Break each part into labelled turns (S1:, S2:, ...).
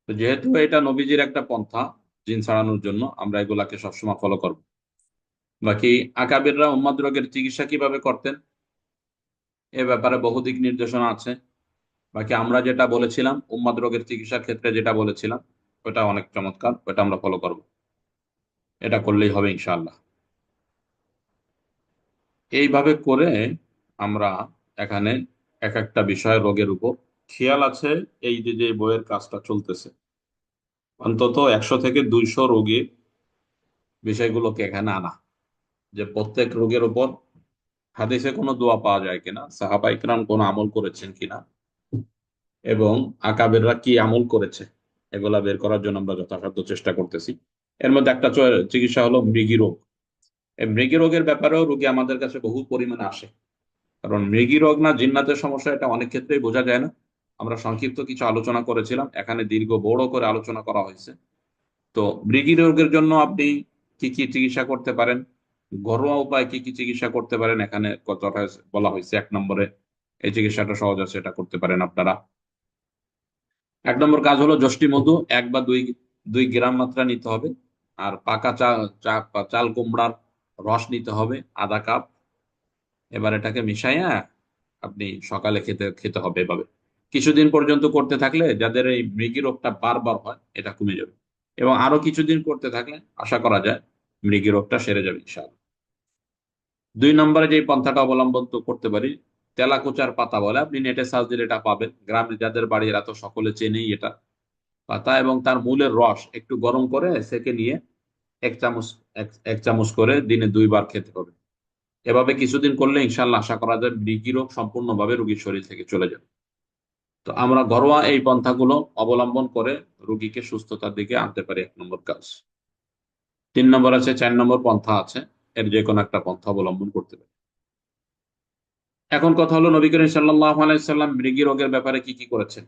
S1: তো যেহেতু এটা নবীজির একটা পন্থা জিন ছাড়ানোর জন্য, আমরা এগুলাকে সবসময় ফলো করব। বাকি আকাবিররা উম্মাদ রোগের চিকিৎসা কিভাবে করতেন এ ব্যাপারে বহুদিক নির্দেশনা আছে। বাকি আমরা যেটা বলেছিলাম উম্মাদ রোগের চিকিৎসার ক্ষেত্রে যেটা বলেছিলাম, ওটা অনেক চমৎকার, ওটা আমরা ফলো করব। এটা করলেই হবে ইনশাআল্লাহ। এইভাবে করে আমরা এখানে এক একটা বিষয় রোগের উপর খেয়াল আছে। এই যে যে বইয়ের কাজটা চলতেছে, অন্তত 100 থেকে 200 রোগীর বিষয়গুলোকে এখানে আনা, যে প্রত্যেক রোগের উপর হাদিসে কোনো দোয়া পাওয়া যায় কিনা, সাহাবা ইকরাম কোনো আমল করেছেন কিনা, এবং আকাবেররা কি আমল করেছে, এগুলা বের করার জন্য আমরা যথাসাধ্য চেষ্টা করতেছি। এর মধ্যে একটা চিকিৎসা হলো মৃগী রোগ। এই মৃগী রোগের ব্যাপারেও রোগী আমাদের কাছে বহু পরিমাণে আসে। কারণ মৃগী রোগ না জিন্নাতের সমস্যা, এটা অনেক ক্ষেত্রেই বোঝা যায় না। আমরা সংক্ষিপ্ত কিছু আলোচনা করেছিলাম, এখানে দীর্ঘ বড় করে আলোচনা করা হয়েছে। তো মৃগী রোগের জন্য আপনি কি কি চিকিৎসা করতে পারেন, ঘরোয়া উপায় কি কি চিকিৎসা করতে পারেন, এখানে কথাটা বলা হয়েছে। 1 নম্বরে এই চিকিৎসাটা সহজ আছে, এটা করতে পারেন আপনারা। 1 নম্বর কাজ হলো যষ্টি মধু 1 বা 2 গ্রাম মাত্রা নিতে হবে। আর পাকা চাল কুমড়ার রস নিতে হবে ½ কাপ। এবার এটাকে মিশাইয়া আপনি সকালে খেতে খেতে হবে এভাবে। কিছুদিন পর্যন্ত করতে থাকলে যাদের এই মৃগী রোগটা বারবার হয়, এটা কমে যাবে। এবং আরো কিছুদিন করতে থাকলে আশা করা যায় মৃগী রোগটা সেরে যাবে ইনশাআল্লাহ। 2 নম্বরে যে পন্থাটা অবলম্বন তো করতে পারি, তেলাকুচার পাতা বলে, আপনি নেটে সার্চ দিলে এটা পাবেন। গ্রামে যাদের বাড়ি এরা তো সকলে চেনেই এটা। পাতা এবং তার মূলের রস একটু গরম করে সেকে নিয়ে 1 চামচ, 1 চামচ করে দিনে 2 বার খেতে হবে। এভাবে কিছুদিন করলে ইনশাল্লাহ আশা করা যায় মৃগী রোগ সম্পূর্ণভাবে রোগীর শরীর থেকে চলে যাবে। তো আমরা ঘরোয়া এই পন্থাগুলো অবলম্বন করে রোগীকে সুস্থতার দিকে আনতে পারি, 1 নম্বর কাজ। 3 নম্বর আছে, 4 নম্বর পন্থা আছে, এর যে কোনো একটা পন্থা অবলম্বন করতে পারি। এখন কথা হলো নবী করিম সাল্লাল্লাহু আলাইহি সাল্লাম মৃগী রোগের ব্যাপারে কি কি করেছেন।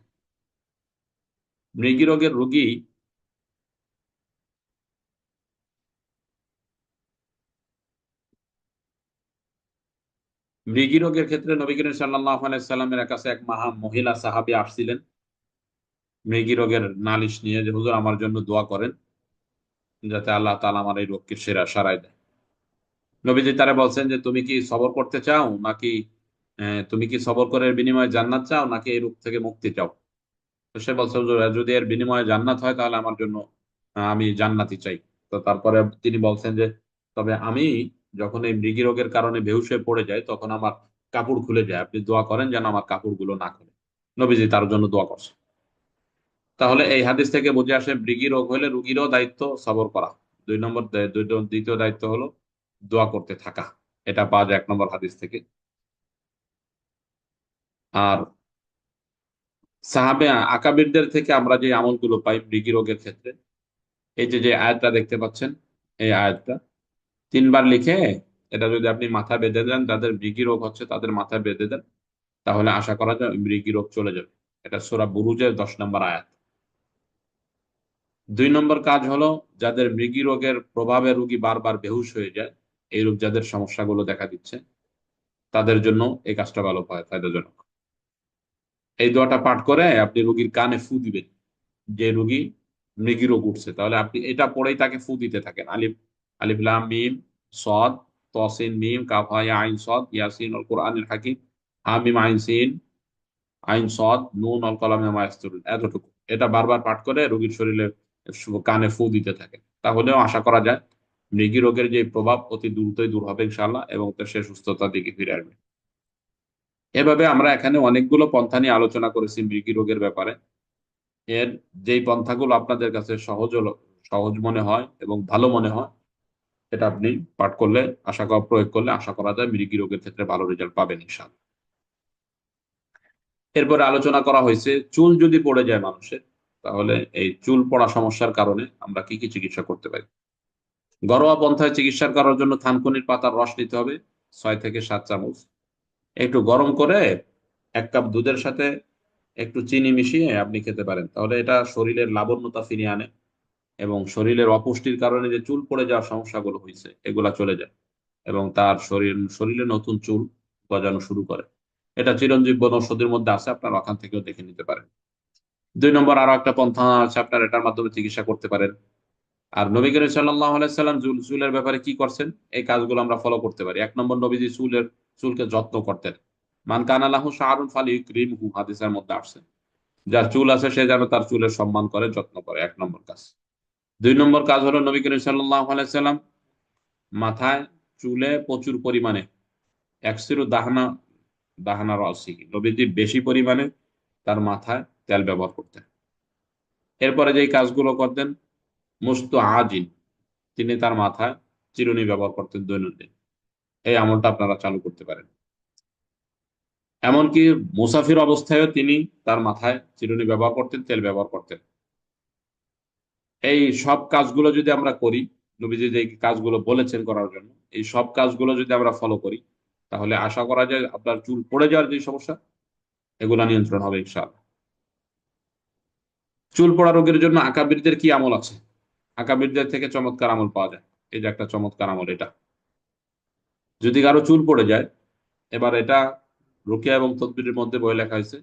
S1: মৃগী রোগের রোগী মৃগী রোগের ক্ষেত্রে নবী করিম সাল্লাল্লাহু আলাইহি সাল্লামের কাছে এক মহিলা সাহাবী আসছিলেন মৃগী রোগের নালিশ নিয়ে, যে হুজুর আমার জন্য দোয়া করেন যাতে আল্লাহ তাআলা আমার এই রোগকে সারাই দেয়। নবীজি তারা বলছেন যে তুমি কি সবর করতে চাও নাকি, তুমি কি সবর করার বিনিময়ে জান্নাত চাও নাকি এই রোগ থেকে মুক্তি চাও। তো সে বলছে হুজুর যদি এর বিনিময়ে জান্নাত হয় তাহলে আমার জন্য আমি জান্নাতি চাই। তো তারপরে তিনি বলছেন যে তবে আমি যখন এই মৃগী রোগের কারণে বেহুশ হয়ে পড়ে যাই তখন আমার কাপড় খুলে যায়, আপনি দোয়া করেন যেন আমার কাপড়গুলো না খুলে। নবীজি তার জন্য দোয়া করছে। তাহলে এই হাদিস থেকে বুঝে আসে মৃগী রোগ হলে রোগীরও দায়িত্ব সবর করা। 2 নম্বর দ্বিতীয় দায়িত্ব হলো দোয়া করতে থাকা। এটা পাওয়া যায় 1 নম্বর হাদিস থেকে। আর সাহাবে আকাবিরদের থেকে আমরা যে আমলগুলো পাই মৃগী রোগের ক্ষেত্রে, এই যে যে আয়াতটা দেখতে পাচ্ছেন, এই আয়াতটা 3 বার লিখে এটা যদি আপনি মাথায় বেঁধে দেন, যাদের মৃগী রোগ হচ্ছে তাদের মাথায় বেঁধে দেন, তাহলে আশা করা যায় মৃগী রোগ চলে যাবে। এটা সূরা বুরুজের 10 নম্বর আয়াত। 2 নম্বর কাজ হলো যাদের মৃগী রোগের প্রভাবে রোগী বারবার বেহুশ হয়ে যায়, এই রোগ যাদের সমস্যাগুলো দেখা দিচ্ছে তাদের জন্য এই কাজটা ভালো ফায়দাজনক। এই দোয়াটা পাঠ করে আপনি রোগীর কানে ফু দিবেন, যে রোগী মৃগী রোগ উঠছে, তাহলে আপনি এটা পড়েই তাকে ফু দিতে থাকেন। আলিফ আলিফ লাম মিম সদ তসিন মিম কাফ হা ইয়া আইন সদ ইয়াসিন আল কোরআনিল হাকিম হামিম আইন সিন আইন সদ নুন আল কলামে মা ইয়াসতুরুন, এতটুকু। এটা বারবার পাঠ করে রোগীর শরীরে কানে ফু দিতে থাকেন, তাহলেও আশা করা যায় মৃগী রোগের যে প্রভাব অতি দ্রুতই দূর হবে ইনশাআল্লাহ, এবং সে সুস্থতার দিকে ফিরে আসবে। এভাবে আমরা এখানে অনেকগুলো পন্থা নিয়ে আলোচনা করেছি মৃগী রোগের ব্যাপারে। এর যেই পন্থাগুলো আপনাদের কাছে সহজ মনে হয় এবং ভালো মনে হয়, এটা আপনি পাঠ করলে প্রয়োগ করলে আশা করা যায় মৃগী রোগের ক্ষেত্রে ভালো রেজাল্ট পাবেন ইনশাআল্লাহ। এরপরে আলোচনা করা হয়েছে চুল যদি পড়ে যায় মানুষের, তাহলে এই চুল পড়া সমস্যার কারণে আমরা কি কি চিকিৎসা করতে পারি। ঘরোয়া পন্থায় চিকিৎসা করার জন্য থানকুনির পাতার রস নিতে হবে 6 থেকে 7 চামচ। একটু গরম করে 1 কাপ দুধের সাথে একটু চিনি মিশিয়ে আপনি খেতে পারেন, তাহলে এটা শরীরের লাবণ্যতা ফিরিয়ে আনে এবং শরীরের অপুষ্টির কারণে যে চুল পড়ে যাওয়ার সমস্যাগুলো হয়েছে এগুলা চলে যায়, এবং তার শরীরে নতুন চুল গজানো শুরু করে। এটা চিরঞ্জীব বনৌষধির মধ্যে আছে, আপনারা ওখান থেকেও দেখে নিতে পারেন। 2 নম্বর আরো একটা পন্থা আছে, আপনার এটার মাধ্যমে চিকিৎসা করতে পারেন। আর নবী করিম সাল্লাল্লাহু আলাইহি সাল্লাম চুলের ব্যাপারে কি করছেন, এই কাজগুলো আমরা ফলো করতে পারি। 1 নম্বর, নবীজি চুলকে যত্ন করতেন। মান কানা লাহু শাআরুন ফালিইকরিমহু, হাদিসের মধ্যে আসছে, যার চুল আছে সে যেন তার চুলের সম্মান করে, যত্ন করে, 1 নম্বর কাজ। 2 নম্বর কাজ হলো নবী করিম সাল্লাল্লাহু আলাইহি সাল্লাম মাথায়, চুলে প্রচুর পরিমাণে একসিরু দাহনা দাহনা রসি, নবীজি বেশি পরিমাণে তার মাথায় তেল ব্যবহার করতেন। এরপরে যেই কাজগুলো করতেন, মুস্তু আজিন, তিনি তার মাথায় চিরুনি ব্যবহার করতেন দৈনন্দিন। এই আমলটা আপনারা চালু করতে পারেন। এমনকি মুসাফির অবস্থায়ও তিনি তার মাথায় চিরুনি ব্যবহার করতেন, তেল ব্যবহার করতেন। এই সব কাজগুলো যদি আমরা করি, নবীজি যে কাজগুলো বলেছেন করার জন্য, এই সব কাজগুলো যদি আমরা ফলো করি, তাহলে আশা করা যায় আপনার চুল পড়ে যাওয়ার যে সমস্যা, এগুলা নিয়ন্ত্রণ হবে ইনশাআল্লাহ। চুল পড়া রোগের জন্য আকাবিরদের কি আমল আছে? আকাবিরদের থেকে চমৎকার আমল পাওয়া যায়। এই যে একটা চমৎকার আমল এটা, যদি কারো চুল পড়ে যায়, এবার এটা রুকিয়া এবং তদবিরের মধ্যে বই লেখা হয়েছে,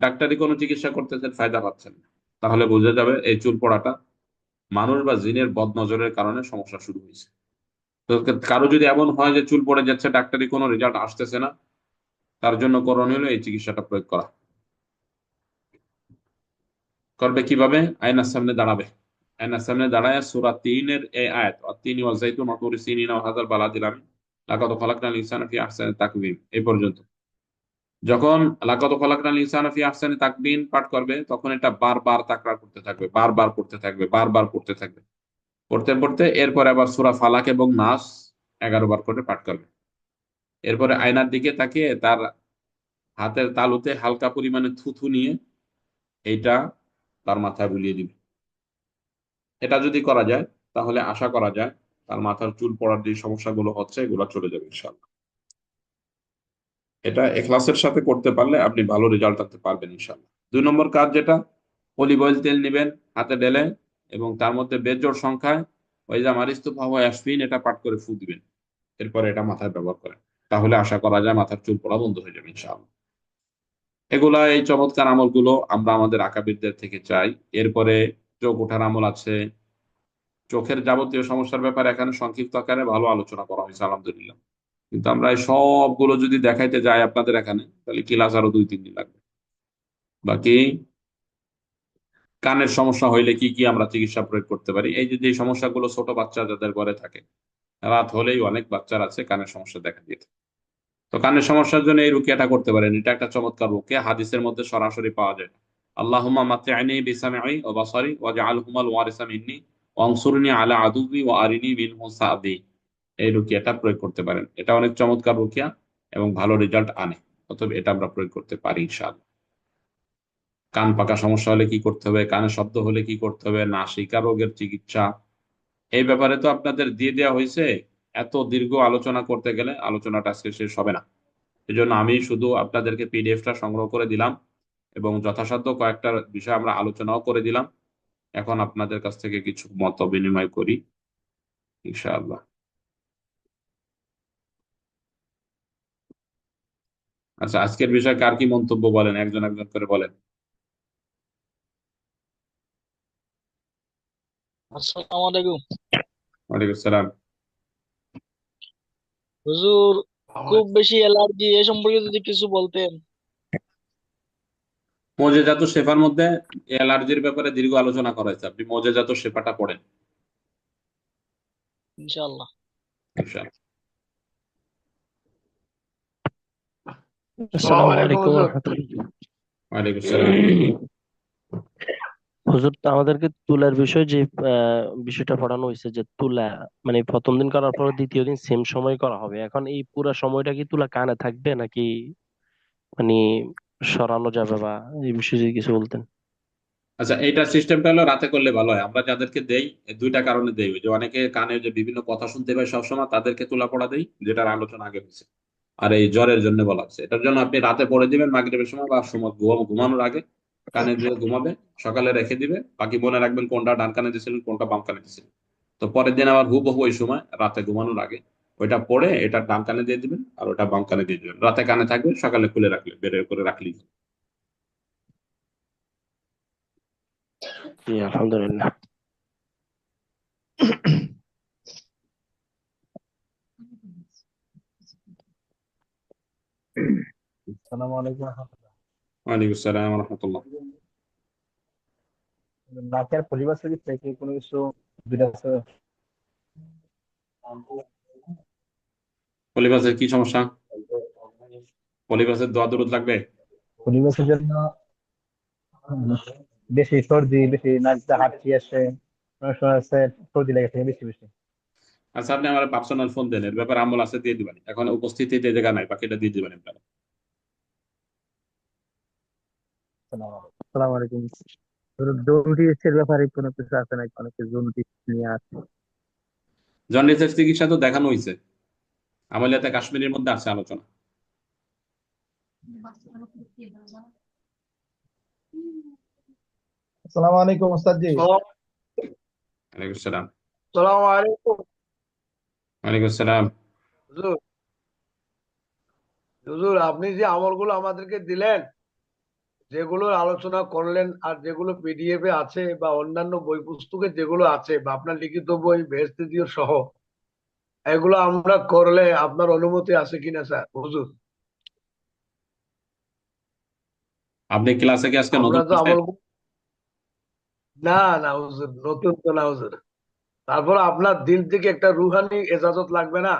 S1: ডাক্তারি কোনো চিকিৎসা করতেছেন, ফায়দা পাচ্ছেন না, তাহলে বোঝা যাবে এই চুল পড়াটা মানুষ বা জিনের বদনজরের কারণে সমস্যা শুরু হয়েছে। তো কারো যদি এমন হয় যে চুল পড়ে যাচ্ছে, ডাক্তারি কোনো রেজাল্ট আসতেছে না, তার জন্য করণীয় হলো এই চিকিৎসাটা প্রয়োগ করা। করবে কিভাবে? আয়নার সামনে দাঁড়াবে। আয়নার সামনে দাঁড়ায় সূরা 3-এর এই আয়াত, অত্তিনি ওয়াজাইতুন ওয়াতুরি সিনিনা ওয়া হাযাল বালাদিল আমিন লাকাদ খালাকনাল ইনসানা ফি আহসানি তাকওয়িম, এই পর্যন্ত। যখন লাকাদ খালাকনাল ইনসানা ফি আহসানি তাকওয়িম পাঠ করবে, তখন এটা বারবার তাকরার করতে থাকবে, বারবার করতে থাকবে, বারবার করতে থাকবে। পড়তে পড়তে এরপরে আবার সূরা ফালাক এবং নাস 11 বার করে পাঠ করবে। এরপরে আয়নার দিকে তাকিয়ে তার হাতের তালুতে হালকা পরিমাণে থুথু নিয়ে এইটা তার মাথায় বুলিয়ে দিবে। এটা যদি করা যায়, তাহলে আশা করা যায় তার মাথার চুল পড়ার যে সমস্যাগুলো হচ্ছে, এগুলো চলে যাবে ইনশাআল্লাহ। এটা এখলাসের সাথে করতে পারলে আপনি ভালো রেজাল্ট আনতে পারবেন ইনশাআল্লাহ। 2 নম্বর কাজ যেটা, অলিভ অয়েল তেল নেবেন হাতে ঢেলে, এবং তার মধ্যে বেজোড় সংখ্যায় ওয়াইজা মারিস্তু ফাহুয়া ইয়াসফিন, এটা পাঠ করে ফু দিবেন। এরপরে এটা মাথায় ব্যবহার করেন, তাহলে আশা করা যায় মাথার চুল পড়া বন্ধ হয়ে যাবে ইনশাআল্লাহ। এগুলা, এই চমৎকার আমলগুলো আমরা আমাদের আকাবিরদের থেকে চাই। এরপরে চোখ ওঠার আমল আছে। চোখের যাবতীয় সমস্যার ব্যাপারে এখানে সংক্ষিপ্ত আকারে ভালো আলোচনা করা হয়েছে আলহামদুলিল্লাহ। কিন্তু আমরা এই সবগুলো যদি দেখাইতে যাই আপনাদের এখানে, তাহলে ক্লাস আরো 2-3 দিন লাগবে। বাকি কানের সমস্যা হইলে কি কি আমরা চিকিৎসা প্রয়োগ করতে পারি, এই যে যে সমস্যাগুলো ছোট বাচ্চা যাদের ঘরে থাকে, রাত হলেই অনেক বাচ্চার আছে কানের সমস্যা দেখা দিয়ে থাকে। তো কানের সমস্যার জন্য এই রুকিয়াটা করতে পারেন, এটা একটা চমৎকার রুকিয়া, হাদিসের মধ্যে সরাসরি পাওয়া যায়। আল্লাহুম্মা মাত্তি'নি বিসামঈ ওয়া বাসারি ওয়াজআলহুমাল ওয়ারিসা মিন্নি ওয়ানসুরনি আলা আদুবি ওয়া আরিনি মিনহু সাদি। এই রুকিয়াটা প্রয়োগ করতে পারেন, এটা অনেক চমৎকার রুকিয়া এবং ভালো রেজাল্ট আনে। অতএব এটা আমরা প্রয়োগ করতে পারি ইনশাআল্লাহ। কান পাকা সমস্যা হলে কি করতে হবে, কানে শব্দ হলে কি করতে হবে, নাসিকা রোগের চিকিৎসা, এই ব্যাপারে তো আপনাদের দিয়ে দেওয়া হয়েছে। এত দীর্ঘ আলোচনা করতে গেলে আলোচনাটা আজকে শেষ হবে না। এজন্য আমি শুধু আপনাদেরকে পিডিএফটা সংগ্রহ করে দিলাম, এবং যথাসাধ্য কয়েকটা বিষয় আমরা আলোচনাও করে দিলাম। এখন আপনাদের কাছ থেকে কিছু মত বিনিময় করি ইনশাআল্লাহ। আচ্ছা, আজকের বিষয়ে কার কি মন্তব্য বলেন, একজন একজন করে বলেন।
S2: আসসালামু আলাইকুম।
S1: ওয়ালাইকুম আসসালাম।
S2: হুজুর, খুব বেশি অ্যালার্জি এ সম্পর্কে যদি কিছু বলতেন।
S1: মোজেজাত শেফার মধ্যে অ্যালার্জির ব্যাপারে দীর্ঘ আলোচনা করা হয়েছে, আপনি মোজেজাত শেফাটা পড়েন
S2: ইনশাআল্লাহ।
S1: ইনশাআল্লাহ।
S3: আসসালামু আলাইকুম রহমতুল্লাহ।
S1: ওয়ালাইকুম আসসালাম।
S3: হুজুর, তো আমাদেরকে তুলার বিষয় যে বিষয়টা পড়ানো হয়েছে যে তুলা মানে প্রথম দিন করার পর দ্বিতীয় দিন সেম সময় করা হবে, এখন এই পুরো সময়টা কি তুলা কানে থাকবে নাকি মানে সরানো যাবে, বা এই বিষয়ে যদি কিছু বলতেন।
S1: আচ্ছা, এইটার সিস্টেমটা হলো রাতে করলে ভালো হয়। আমরা যাদেরকে দেই, এই 2টা কারণে দেই। ওই যে অনেকে কানে যে বিভিন্ন কথা শুনতে পায় সবসময়, তাদেরকে তুলা পড়া দেই, যেটার আলোচনা আগে হয়েছে। আর এই জ্বরের জন্য বলা হচ্ছে, এটার জন্য আপনি রাতে পড়ে দিবেন মাগরিবের সময় বা সময় ঘুমানোর আগে, কানে দিয়ে ঘুমাবে, সকালে রেখে দিবে। বাকি মনে রাখবেন কোনটা ডান কানে দিয়েছিলেন, কোনটা বাম কানে দিয়েছিলেন। তো পরের দিন আবার হুবহু ওই সময় রাতে ঘুমানোর আগে ওইটা পড়ে এটা ডান কানে দিয়ে দিবেন, আর ওটা বাম কানে দিয়ে দিবেন। রাতে কানে থাকবে, সকালে খুলে রাখলে, বের করে রাখলেই।
S3: জি আলহামদুলিল্লাহ।
S4: আসসালামু আলাইকুম রহমতুল্লাহ।
S1: ওয়ালাইকুম আসসালাম ওয়া রাহমাতুল্লাহ।
S4: নাকের পরিবার থেকে থেকে কোনো কিছু সুবিধা আছে?
S1: পলিবাসের কি সমস্যা? পলিবাসের দোয়া দরুদ লাগবে?
S4: পরিবেশের জন্য বেশি সর্দি, বেশি নাক দিয়ে হাঁচি আসে, অনেক সময় আছে সর্দি লেগে থাকে বেশি বেশি।
S1: আচ্ছা, আপনি আমার পার্সোনাল ফোন দেন, এর ব্যাপারে আমল আছে, দিয়ে দিবেন। এখন উপস্থিতিতে জায়গা নাই, বাকিটা দিয়ে দিবেন আপনারা।
S4: আসসালামু আলাইকুম। জন্ডিসের ব্যাপারে কোনো কিছু আছে নাকি? অনেকে জন্ডিস নিয়ে আসে।
S1: জন্ডিসের চিকিৎসা তো দেখানো হয়েছে, আমলিয়াতে কাশ্মীরের মধ্যে আছে আলোচনা।
S4: আসসালামু আলাইকুম ওস্তাদ জি।
S1: ওয়ালাইকুম আসসালাম।
S2: আসসালামু আলাইকুম।
S1: ওয়ালাইকুম আসসালাম।
S2: হুজুর, হুজুর, আপনি যে আমলগুলো আমাদেরকে দিলেন, যেগুলোর আলোচনা করলেন, আর যেগুলো পিডিএফ এ আছে বা অন্যান্য বই পুস্তকে যেগুলো আছে বা আপনার লিখিত বই বেহেশতের সহ, এগুলো আমরা করলে আপনার অনুমতি আছে কিনা স্যার হুজুর?
S1: আপনি ক্লাসে কি আজকে
S2: আমরা
S1: নতুন
S2: তো
S1: আসছেন?
S2: আমল, না না হুজুর, নতুন তো না হুজুর। তারপর আপনার দিল থেকে একটা রুহানি এজাজত লাগবে না?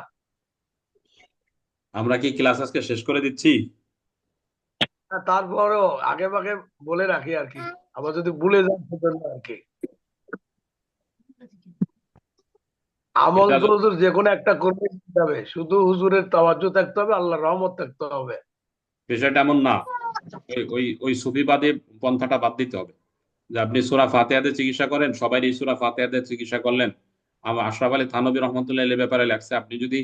S1: আমরা কি ক্লাস আজকে শেষ করে দিচ্ছি?
S2: তারপরেও আগে ভাগে বলে রাখি আর কি, আবার যদি ভুলে যান সেজন্য আর কি। আমল
S1: এটা
S2: তো হুজুর যে কোনো একটা করতে যাবে, শুধু হুজুরের তাওয়াজ্জুহ থাকতে হবে, আল্লাহর রহমত থাকতে হবে।
S1: বিষয়টা এমন না, ওই ওই ওই সুফিবাদী পন্থাটা বাদ দিতে হবে। যে আপনি সূরা ফাতিহাতে চিকিৎসা করেন, সবাই এই সূরা ফাতিহাতে চিকিৎসা করলেন। আমার আশরাফ আলী থানভী রহমতুল্লাহ এর ব্যাপারে লেখছে, আপনি যদি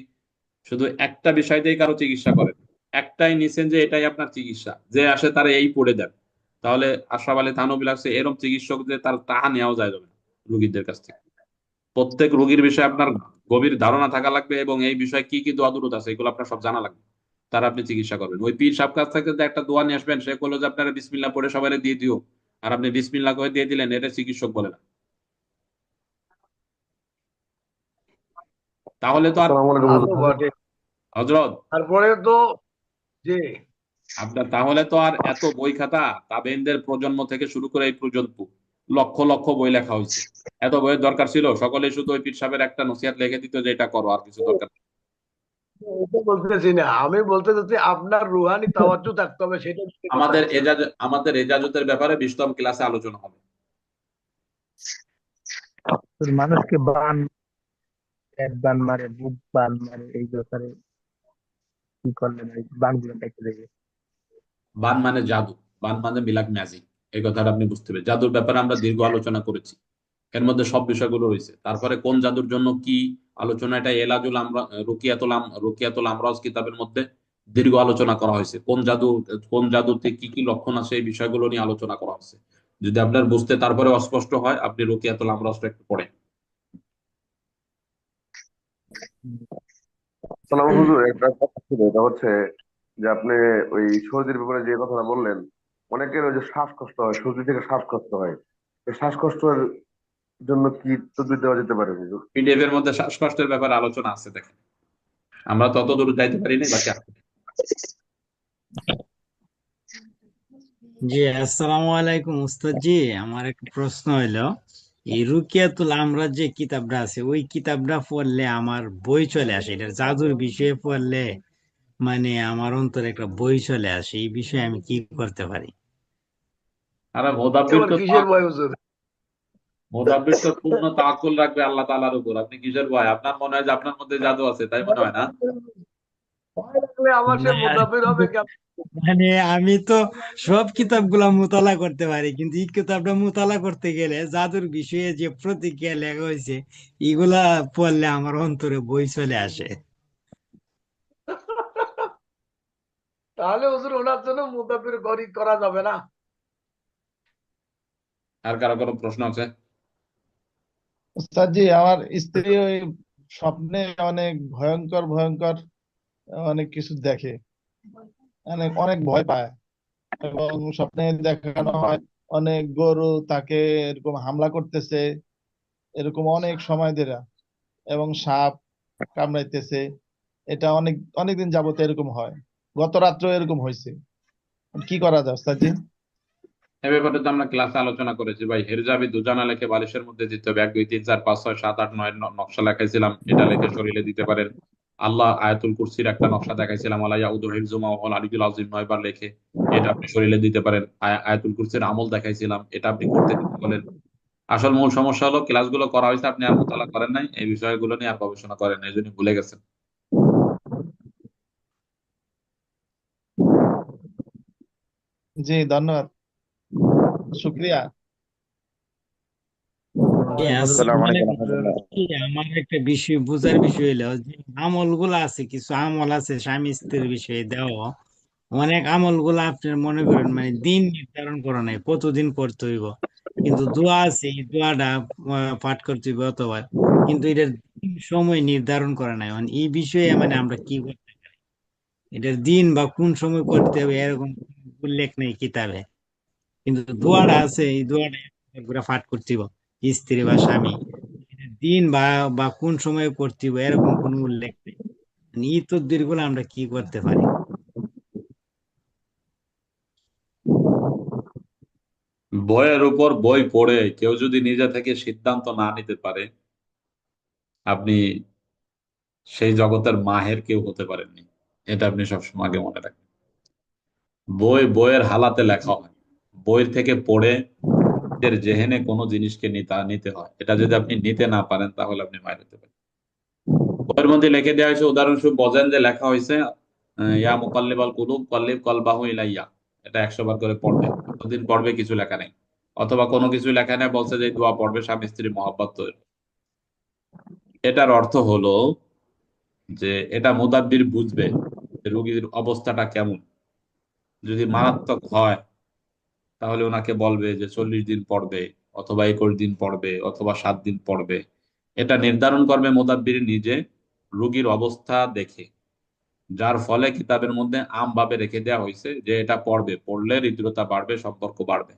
S1: শুধু একটা বিষয় দিয়ে কারো চিকিৎসা করেন, একটাই নিছেন যে এটাই আপনার চিকিৎসা, যে আসে তারা এই পড়ে দেন, তাহলে আশরাফ আলী থানভী লাগছে এরকম চিকিৎসকদের তার টাকা নেওয়া যায় যাবে না রোগীদের কাছ থেকে। প্রত্যেক রোগীর বিষয়ে আপনার গভীর ধারণা থাকা লাগবে, এবং এই বিষয়ে কি কি দোয়া দুরূদ আছে এগুলো আপনার সব জানা লাগবে, তারা আপনি চিকিৎসা করবেন। ওই পীর সাহেব কাছ থেকে যে একটা দোয়া নিয়ে আসবেন, সে বললো যে আপনারা বিসমিল্লাহ পড়ে সবাই দিয়ে দিও, আর আপনি বিসমিল্লাহ করে দিয়ে দিলেন, এটা চিকিৎসক বলে না। তাহলে তো আর
S4: আসসালামু আলাইকুম
S2: তা তো
S4: হুজুর।
S2: বটে।
S1: হজরত,
S2: তারপরে তো যে
S1: আপনার তাহলে তো আর এত বই খাতা, তাবেইনদের প্রজন্ম থেকে শুরু করে এই পর্যন্ত লক্ষ লক্ষ বই লেখা হয়েছে, এত বইয়ের দরকার ছিল? সকলে শুধু ওই পীর সাহেবের একটা নসিহত লিখে দিত যে এটা করো, আর কিছু দরকার নেই।
S2: এটা বলতেছি না, আমি বলতে চাচ্ছি আপনার রুহানি তাওয়াজ্জুহ থাকতে হবে, সেটা যদি কথা
S1: আমাদের
S2: স্যার।
S1: আমাদের এজাজতের ব্যাপারে 20তম ক্লাসে আলোচনা হবে।
S4: মানুষকে বান, পেট বান মারে, বুক বান মারে, এই ব্যাপারে কি করলে ভাই বানগুলো কেটে দেবে?
S1: বান মানে জাদু, বান মানে মিলাক ম্যাজিক, এই কথাটা আপনি বুঝতে হবে। জাদুর ব্যাপারে আমরা দীর্ঘ আলোচনা করেছি, এর মধ্যে সব বিষয়গুলো রয়েছে। তারপরে কোন জাদুর জন্য কি আলোচনা, এটা এলাজুল আমরা রুকিয়াতুল আমরাজ কিতাবের মধ্যে দীর্ঘ আলোচনা করা হয়েছে। কোন জাদুতে কি কি লক্ষণ আছে, এই বিষয়গুলো নিয়ে আলোচনা করা হয়েছে। যদি আপনার বুঝতে তারপরে অস্পষ্ট হয়, আপনি রুকিয়াতুল আমরাজটা একটু পড়েন।
S5: সালাম হুজুর, একটা কথা ছিল, এটা হচ্ছে যে আপনি ওই সর্দির ব্যাপারে যে কথাটা বললেন, অনেকের ওই যে শ্বাসকষ্ট হয়, সর্দি থেকে শ্বাসকষ্ট হয়, এই শ্বাসকষ্টের জন্য কি তদবির দেওয়া যেতে পারে হুজুর?
S1: পিডিএফ এর মধ্যে শ্বাসকষ্টের ব্যাপারে আলোচনা আছে, দেখেন। আমরা তত দূর যাইতে পারি না, বাকি আছে।
S6: জি, আসসালামু আলাইকুম উস্তাদ জি। আমার একটা প্রশ্ন হইলো, এই রুকিয়াতুল আমরাজ যে কিতাবটা আছে, ওই কিতাবটা পড়লে আমার বই চলে আসে, এটা জাদুর বিষয়ে পড়লে মানে আমার অন্তরে একটা বই চলে আসে, এই বিষয়ে আমি কি করতে পারি?
S1: আর মোদাব্বির
S2: আবার
S1: তো
S2: কিসের ভয় হুজুর?
S1: মোদাব্বির তো পূর্ণ তাওয়াক্কুল রাখবে আল্লাহ তাআলার উপর। আপনি কিসের ভয়? আপনার মনে হয় যে আপনার মধ্যে জাদু আছে, তাই মনে হয় না?
S2: ভয় লাগলে আবার সে
S6: না,
S2: মুদাব্বির হবে কেন?
S6: মানে আমি তো সব কিতাবগুলা মোতালা করতে পারি, কিন্তু এই কিতাবটা মোতালা করতে গেলে জাদুর বিষয়ে যে প্রতিক্রিয়া লেখা হয়েছে এগুলা পড়লে আমার অন্তরে বই চলে আসে।
S2: তাহলে হুজুর ওনার জন্য মুদাব্বির গরি করা যাবে না?
S1: আর কারো কোনো প্রশ্ন আছে?
S7: ওস্তাদ জি, আমার স্ত্রী ওই স্বপ্নে অনেক ভয়ঙ্কর ভয়ঙ্কর অনেক কিছু দেখে, অনেক অনেক ভয় পায়, এবং স্বপ্নে দেখানো হয় অনেক গরু তাকে এরকম হামলা করতেছে, এরকম অনেক সময় ধরে, এবং সাপ কামড়াইতেছে। এটা অনেক অনেকদিন যাবত এরকম হয়। গত রাত্রে এরকম হয়েছে। কি করা যায় ওস্তাদজি?
S1: এ ব্যাপারে তো আমরা ক্লাসে আলোচনা করেছি ভাই। হিরজাবি দুজানা লেখে বালিশের মধ্যে দিতে হবে। 1 2 3 4 5 6 7 8 9 নকশা লেখাইছিলাম, এটা লেখে শরীরে দিতে পারেন। আল্লাহ আয়াতুল কুরসির একটা নকশা দেখাইছিলাম, আলা ইয়াউদু হিফজুহুমা ওয়া হুয়াল আলিয়্যুল আযীম, 9 বার লেখে, এটা আপনি শরীরে দিতে পারেন। আয়াতুল কুরসির আমল দেখাইছিলাম, এটা আপনি করতে দিতে বলেন। আসল মূল সমস্যা হলো ক্লাসগুলো করা হয়েছে, আপনি আর মোতালা করেন নাই, এই বিষয়গুলো নিয়ে আর গবেষণা করেন নাই, এই জন্য ভুলে গেছেন।
S7: জি, ধন্যবাদ, শুক্রিয়া।
S6: আসলে
S5: আসসালামু
S6: মানে
S5: আলাইকুম রহমতুল্লাহ।
S6: কি, আমার একটা বিষয় বোঝার বিষয় হলো যে আমল গুলা আছে, কিছু আমল আছে স্বামী স্ত্রীর বিষয়ে দেওয়া, অনেক আমল গুলা আপনার মনে করেন মানে দিন নির্ধারণ করা নাই কতদিন করতে হইব, কিন্তু দোয়া আছে, এই দোয়াটা পাঠ করতে হইব অতবার, কিন্তু এটার দিন সময় নির্ধারণ করা নাই। মানে এই বিষয়ে মানে আমরা কি করতে পারি, এটার দিন বা কোন সময় করতে হবে এরকম কোনো উল্লেখ নেই কিতাবে, কিন্তু দোয়াটা আছে, এই দোয়াটা একবার পাঠ করতে হইব স্ত্রী বা স্বামী। এটার দিন বা বা কোন সময় করতে হইব এরকম কোনো উল্লেখ নেই। মানে এই তদবির গুলো আমরা কি করতে পারি?
S1: বইয়ের উপর বই পড়ে কেউ যদি নিজে থেকে সিদ্ধান্ত না নিতে পারে, আপনি সেই জগতের মাহের কেউ হতে পারেননি। এটা আপনি সবসময় আগে মনে রাখবেন। বই বইয়ের হালাতে লেখা হয়, বই থেকে পড়ে নিজের জেহেনে কোনো জিনিসকে নিতে হয়। এটা যদি আপনি নিতে না পারেন তাহলে আপনি মায়ের হতে পারেন। বইয়ের মধ্যে লিখে দেওয়া হয়েছে, উদাহরণস্বরূপ বোঝেন যে লেখা হয়েছে ইয়া মুকাল্লিবাল কুলুব কাল্লিব কলবাহু ইলাইয়া, এটা 100 বার করে পড়বে। কতদিন পড়বে কিছু লেখা নেই, অথবা কোনো কিছু লেখা নেই, বলছে যে এই দোয়া পড়বে স্বামী স্ত্রী মহব্বত তৈরি। এটার অর্থ হলো যে এটা মুদাব্বির বুঝবে যে রোগীর অবস্থাটা কেমন। যদি মারাত্মক হয় তাহলে ওনাকে বলবে যে 40 দিন পড়বে, অথবা 21 দিন পড়বে, অথবা 7 দিন পড়বে। এটা নির্ধারণ করবে মুদাব্বির নিজে রোগীর অবস্থা দেখে, যার ফলে কিতাবের মধ্যে আমভাবে রেখে দেওয়া হয়েছে যে এটা পড়বে, পড়লে হৃদ্রতা বাড়বে, সম্পর্ক বাড়বে।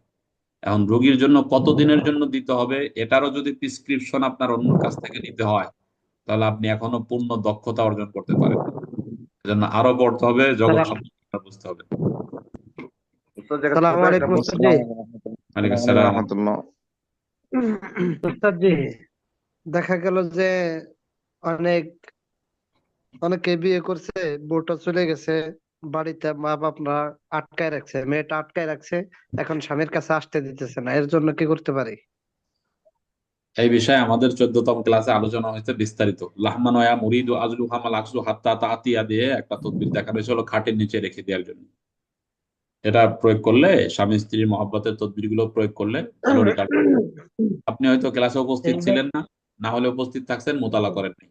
S1: এখন রোগীর জন্য কত দিনের জন্য দিতে হবে এটারও যদি প্রেসক্রিপশন আপনার অন্যের কাছ থেকে নিতে হয়, তাহলে আপনি এখনো পূর্ণ দক্ষতা অর্জন করতে পারেন। এজন্য আরো পড়তে হবে, জগৎ সম্পর্কে বুঝতে হবে।
S5: উস্তাদ, জায়গা ছোট
S2: সালাম
S5: একটা
S2: আলাইকুম
S5: প্রশ্ন।
S2: ওস্তাদ জি।
S1: ওয়ালাইকুম
S5: আসসালামু আলাইকুম
S1: আসসালাম।
S5: রহমতুল্লাহ।
S2: ওস্তাদ জি, দেখা গেল যে অনেক অনেকে বিয়ে করছে, বউটা চলে গেছে, বাড়িতে মা বাপরা আটকায় রাখছে, মেয়েটা আটকায় রাখছে, এখন স্বামীর কাছে আসতে দিতেছে না, এর জন্য কি করতে পারি?
S1: এই বিষয়ে আমাদের 14তম ক্লাসে আলোচনা হয়েছে বিস্তারিত। লাহমান ওয়া মুরিদু আজলু হামাল আকসু হাত্তা তাতিয়া দিয়ে একটা তদবির দেখা হয়েছে, হলো খাটের নিচে রেখে দেওয়ার জন্য। এটা প্রয়োগ করলে, স্বামী স্ত্রীর মহব্বতের তদবির গুলো প্রয়োগ করলে ভালো রেজাল্ট। আপনি হয়তো ক্লাসে উপস্থিত
S2: এইটা
S1: ছিলেন না, না হলে উপস্থিত থাকছেন, মোতালা করেন নাই।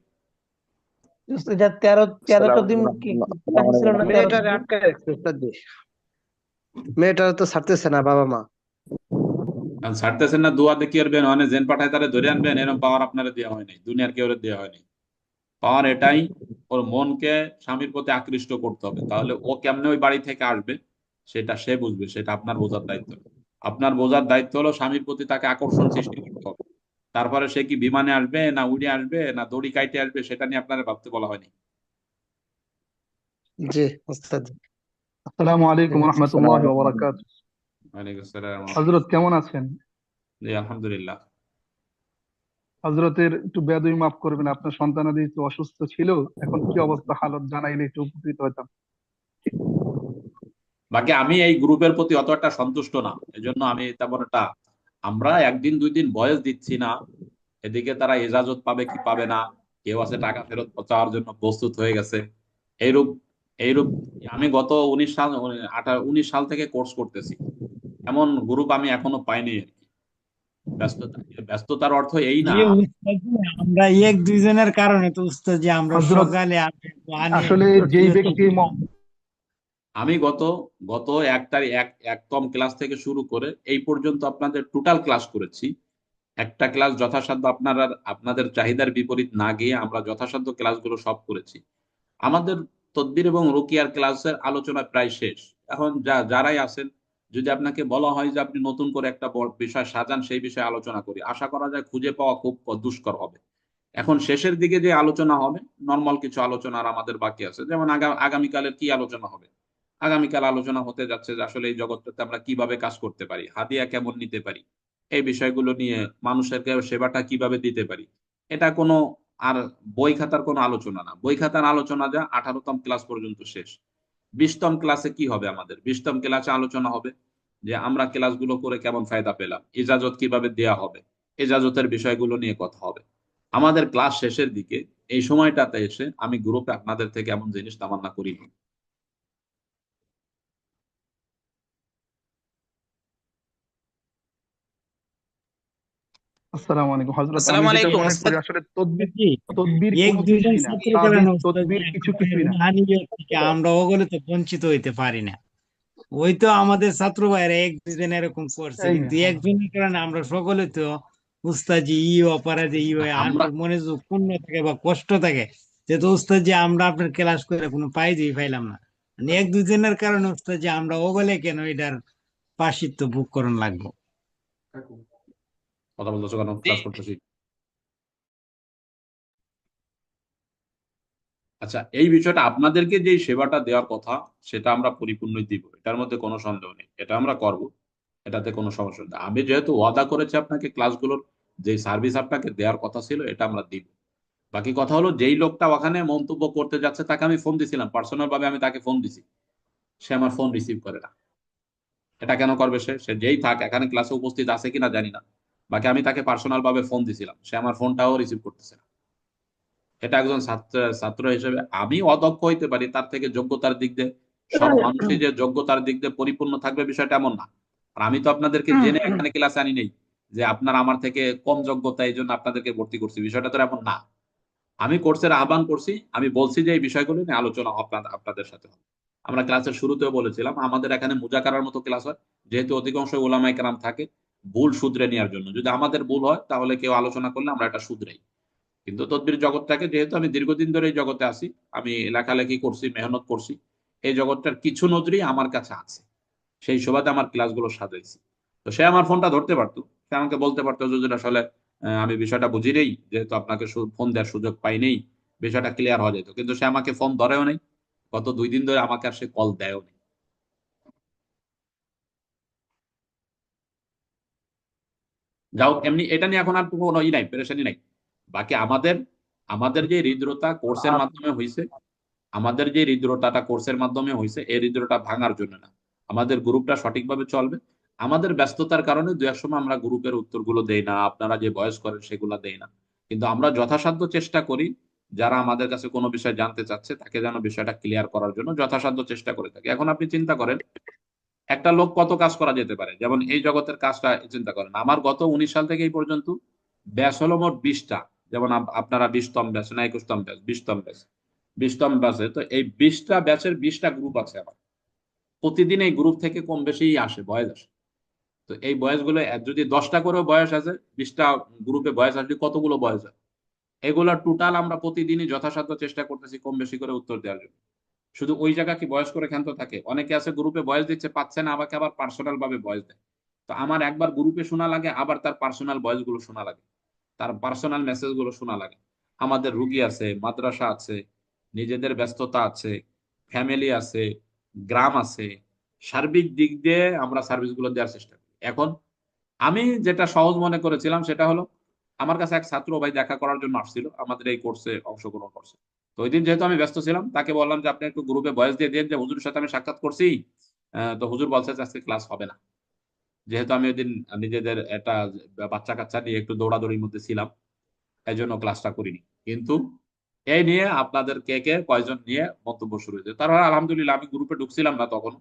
S8: এটা তেরোটা দিন
S5: আসসালামু
S8: কি
S5: আলাইকুম
S8: ছিল না,
S5: রহমতুল্লাহ।
S8: 13
S2: মেয়েটারে
S8: দিন?
S2: আটকায় রাখছে ওস্তাদ জি, মেয়েটারে তো ছাড়তেছে না বাবা মা।
S1: কারণ ছাড়তেছেন না, দুয়াতে কি করবেন, মানে জেন পাঠায় তারা ধরে আনবেন, এরকম পাওয়ার আপনারা দেওয়া হয়নি, দুনিয়ার কেউ দেওয়া হয়নি। পাওয়ার এটাই, ওর মনকে স্বামীর প্রতি আকৃষ্ট করতে হবে। তাহলে ও কেমনে ওই বাড়ি থেকে আসবে সেটা সে বুঝবে, সেটা আপনার বোঝার দায়িত্ব না। আপনার বোঝার দায়িত্ব হলো স্বামীর প্রতি তাকে আকর্ষণ সৃষ্টি করতে হবে। তারপরে সে কি বিমানে আসবে, না উড়ে আসবে, না দড়ি কাইটে আসবে, সেটা নিয়ে আপনারা ভাবতে বলা হয়নি।
S2: জি ওস্তাদ জি,
S9: আসসালামু আলাইকুম
S2: ঠিক আছে।
S5: আসসালামু
S9: রহমতুল্লাহ
S5: আলাইকুম।
S9: ওবরাকাত।
S1: ওয়ালাইকুম আসসালাম।
S9: হজরত কেমন আছেন?
S1: জি আলহামদুলিল্লাহ।
S9: হজরতের একটু বেদবি মাফ করবেন, আপনার সন্তানাদি একটু অসুস্থ ছিল, এখন কি অবস্থা হালত জানাইলে একটু উপকৃত হতাম।
S1: বাকি আমি এই গ্রুপের প্রতি অত একটা সন্তুষ্ট না, এজন্য আমি তেমন একটা, আমরা 1 দিন 2 দিন বয়স দিচ্ছি না, এদিকে তারা এজাজত পাবে কি পাবে না, কেউ আছে টাকা ফেরত চাওয়ার জন্য প্রস্তুত হয়ে গেছে। এইরূপ এইরূপ আমি গত 19 সাল থেকে কোর্স করতেছি, এমন গ্রুপ আমি এখনো পাইনি আর কি। ব্যস্ততা, ব্যস্ততার অর্থ এই না।
S6: যে উস্তাদ, আমরা এক দুইজনের কারণে তো উস্তাদ যে আমরা
S9: হজরত
S6: সকালে আনে
S9: আসলে যেই ব্যক্তি
S1: আমি গত গত 1তম ক্লাস থেকে শুরু করে এই পর্যন্ত আপনাদের টোটাল ক্লাস করেছি। একটা ক্লাস যথাসাধ্য আপনারা আপনাদের চাহিদার বিপরীত না গিয়ে আমরা যথাসাধ্য ক্লাসগুলো সব করেছি। আমাদের তদবির এবং রুকিয়ার ক্লাসের আলোচনা প্রায় শেষ। এখন যারাই আছেন যদি আপনাকে বলা হয় যে আপনি নতুন করে একটা বিষয় সাজান, সেই বিষয়ে আলোচনা করি, আশা করা যায় খুঁজে পাওয়া খুব দুষ্কর হবে। এখন শেষের দিকে যে আলোচনা হবে, নর্মাল কিছু আলোচনা আর আমাদের বাকি আছে, যেমন আগামীকালের কি আলোচনা হবে। আগামীকাল আলোচনা হতে যাচ্ছে যে আসলে এই জগৎটাতে আমরা কিভাবে কাজ করতে পারি, হাদিয়া কেমন নিতে পারি, এই বিষয়গুলো নিয়ে মানুষের সেবাটা কিভাবে দিতে পারি। এটা কোনো আর বই খাতার কোনো আলোচনা না। বই খাতার আলোচনা যা 18তম ক্লাস পর্যন্ত শেষ। 20তম ক্লাসে কি হবে, আমাদের 20তম ক্লাসে আলোচনা হবে যে আমরা ক্লাসগুলো করে কেমন ফায়দা পেলাম, ইজাজত কিভাবে দেয়া হবে, ইজাজতের বিষয়গুলো নিয়ে কথা হবে। আমাদের ক্লাস শেষের দিকে এই সময়টাতে এসে আমি গ্রুপে আপনাদের থেকে এমন জিনিস তামান্না করি না।
S9: আসসালামু আলাইকুম হযরত,
S10: আসসালামু
S9: আমি যেটা
S10: আলাইকুম
S9: মনে
S10: ওস্তাদ।
S9: করি আসলে তদবির
S6: জি,
S9: তদবির
S6: এক
S9: কোনো
S6: দুইজন
S9: কিছুই না,
S6: ছাত্র কারণ
S9: তাবিজ
S6: ওস্তাদ জি
S9: তদবির কিছু
S6: আমাদের
S9: কিছুই না।
S6: রুহানিয়ত থেকে আমরা ওগুলো তো বঞ্চিত হইতে পারি না। ওই তো আমাদের ছাত্র ভাইরা এক দুজন এরকম করছে,
S9: এই
S6: কিন্তু একজনের কারণে আমরা সকলে তো উস্তাজি অপরাধী আর
S1: আমরা
S6: মনোযোগ পূর্ণ থাকে বা কষ্ট থাকে, যেহেতু উস্তাজি আমরা আপনার ক্লাস করে কোনো পাইতেই পাইলাম না। মানে এক দুজনের কারণে উস্তাজি আমরা ওগলে কেন এটার পার্শ্বিত্য ভোগ করণ লাগবো।
S1: কথা বলতেছো কেন,
S10: জি,
S1: ক্লাস করতেছি। আচ্ছা, এই বিষয়টা আপনাদেরকে যে সেবাটা দেওয়ার কথা সেটা আমরা পরিপূর্ণই দিব, এটার মধ্যে কোনো সন্দেহ নেই, এটা আমরা করব, এটাতে কোনো সমস্যা নেই। আমি যেহেতু ওয়াদা করেছি আপনাকে, ক্লাসগুলোর যে সার্ভিস আপনাকে দেওয়ার কথা ছিল এটা আমরা দিব। বাকি কথা হলো, যেই লোকটা ওখানে মন্তব্য করতে যাচ্ছে তাকে আমি ফোন দিছিলাম, পার্সোনাল ভাবে আমি তাকে ফোন দিছি, সে আমার ফোন রিসিভ করে না। এটা কেন করবে? সে সে যেই থাক, এখানে ক্লাসে উপস্থিত আছে কিনা জানি না, বাকি আমি তাকে পার্সোনাল ভাবে ফোন দিছিলাম, সে আমার ফোনটাও রিসিভ করতেছে না। এটা একজন ছাত্র হিসেবে আমি অদক্ষ হইতে পারি, তার থেকে যোগ্যতার দিক দিয়ে সব মানুষই যে যোগ্যতার দিক দিয়ে পরিপূর্ণ থাকবে বিষয়টা এমন না। আর আমি তো আপনাদেরকে জেনে এখানে ক্লাসে আনি নেই যে আপনার আমার থেকে কম যোগ্যতা, এই জন্য আপনাদেরকে ভর্তি করছি, বিষয়টা তো এমন না। আমি কোর্সের আহ্বান করছি, আমি বলছি যে এই বিষয়গুলো নিয়ে আলোচনা আপনাদের সাথে হবে। আমরা ক্লাসের শুরুতেও বলেছিলাম আমাদের এখানে মুজাকারার মতো ক্লাস হয়, যেহেতু অধিকাংশ ওলামায়ে কেরাম থাকে ভুল শুধরে নেওয়ার জন্য। যদি আমাদের ভুল হয় তাহলে কেউ আলোচনা করলে আমরা এটা শুধরাই। কিন্তু তদবির জগৎটাকে, যেহেতু আমি দীর্ঘদিন ধরে এই জগতে আছি, আমি লেখালেখি করছি, মেহনত করছি, এই জগৎটার কিছু নজরি আমার কাছে আছে, সেই সুবাদে আমার ক্লাসগুলো সাজাইছি। তো সে আমার ফোনটা ধরতে পারতো, সে আমাকে বলতে পারতো যদি আসলে আমি বিষয়টা বুঝি নেই, যেহেতু আপনাকে ফোন দেওয়ার সুযোগ পাই নেই, বিষয়টা ক্লিয়ার হয়ে যেত। কিন্তু সে আমাকে ফোন ধরেও নেই, গত 2 দিন ধরে আমাকে আর সে কল দেয়ও নেই। যাও, এমনি এটা নিয়ে এখন আর কোনো নাই, পেরেশানি নাই। বাকি আমাদের আমাদের যে হৃদ্রতা কোর্সের
S2: আপ-
S1: মাধ্যমে হয়েছে, আমাদের যে হৃদ্রতাটা কোর্সের মাধ্যমে হয়েছে, এই হৃদ্রতা ভাঙার জন্য না, আমাদের গ্রুপটা সঠিকভাবে চলবে। আমাদের ব্যস্ততার কারণে দু এক সময় আমরা গ্রুপের উত্তরগুলো দেই না, আপনারা যে ভয়েস করেন সেগুলো দেই না, কিন্তু আমরা যথাসাধ্য চেষ্টা করি যারা আমাদের কাছে কোনো বিষয় জানতে চাচ্ছে তাকে যেন বিষয়টা ক্লিয়ার করার জন্য যথাসাধ্য চেষ্টা করে থাকি। এখন আপনি চিন্তা করেন একটা লোক কত কাজ করা যেতে পারে, যেমন এই জগতের কাজটা চিন্তা করেন। আমার গত 19 সাল থেকে এই পর্যন্ত ব্যাচ হলো মোট 20টা। যেমন আপনারা 20তম ব্যাচ না 21তম ব্যাচ, 20তম ব্যাচ, 20তম ব্যাচে তো এই 20টা ব্যাচের 20টা গ্রুপ আছে আমার। প্রতিদিন এই গ্রুপ থেকে কম বেশি আসে, বয়স আসে। তো এই বয়স গুলো যদি 10টা করেও বয়স আছে, 20টা গ্রুপে বয়স আসলে কতগুলো বয়স হয়? এগুলো টোটাল আমরা প্রতিদিনই যথাসাধ্য চেষ্টা করতেছি কম বেশি করে উত্তর দেওয়ার জন্য। শুধু ওই জায়গা কি বয়স করে ক্ষান্ত থাকে? অনেকে আছে গ্রুপে বয়স দিচ্ছে, পাচ্ছে না, আমাকে আবার পার্সোনাল ভাবে বয়স দেয়। তো আমার একবার গ্রুপে শোনা লাগে, আবার তার পার্সোনাল ভয়েস গুলো শোনা লাগে, তার পার্সোনাল মেসেজ গুলো শোনা লাগে। আমাদের রুগী আছে, মাদ্রাসা আছে, নিজেদের ব্যস্ততা আছে, ফ্যামিলি আছে, গ্রাম আছে, সার্বিক দিক দিয়ে আমরা সার্ভিস গুলো দেওয়ার চেষ্টা করি। এখন আমি যেটা সহজ মনে করেছিলাম সেটা হলো, আমার কাছে এক ছাত্র ভাই দেখা করার জন্য আসছিল, আমাদের এই কোর্সে অংশগ্রহণ করছে। তো ওই দিন যেহেতু আমি ব্যস্ত ছিলাম, তাকে বললাম যে আপনি একটু গ্রুপে ভয়েস দিয়ে দিন যে হুজুরের সাথে আমি সাক্ষাৎ করছি। তো হুজুর বলছে যে আজকে ক্লাস হবে না। যেহেতু আমি ওই দিন নিজেদের একটা বাচ্চা কাচ্চা নিয়ে একটু দৌড়াদৌড়ির মধ্যে ছিলাম, এই জন্য ক্লাসটা করিনি। কিন্তু এই নিয়ে আপনাদের কে কে কয়জন নিয়ে মন্তব্য শুরু হয়েছে। তারপর আলহামদুলিল্লাহ আমি গ্রুপে ঢুকছিলাম না তখন,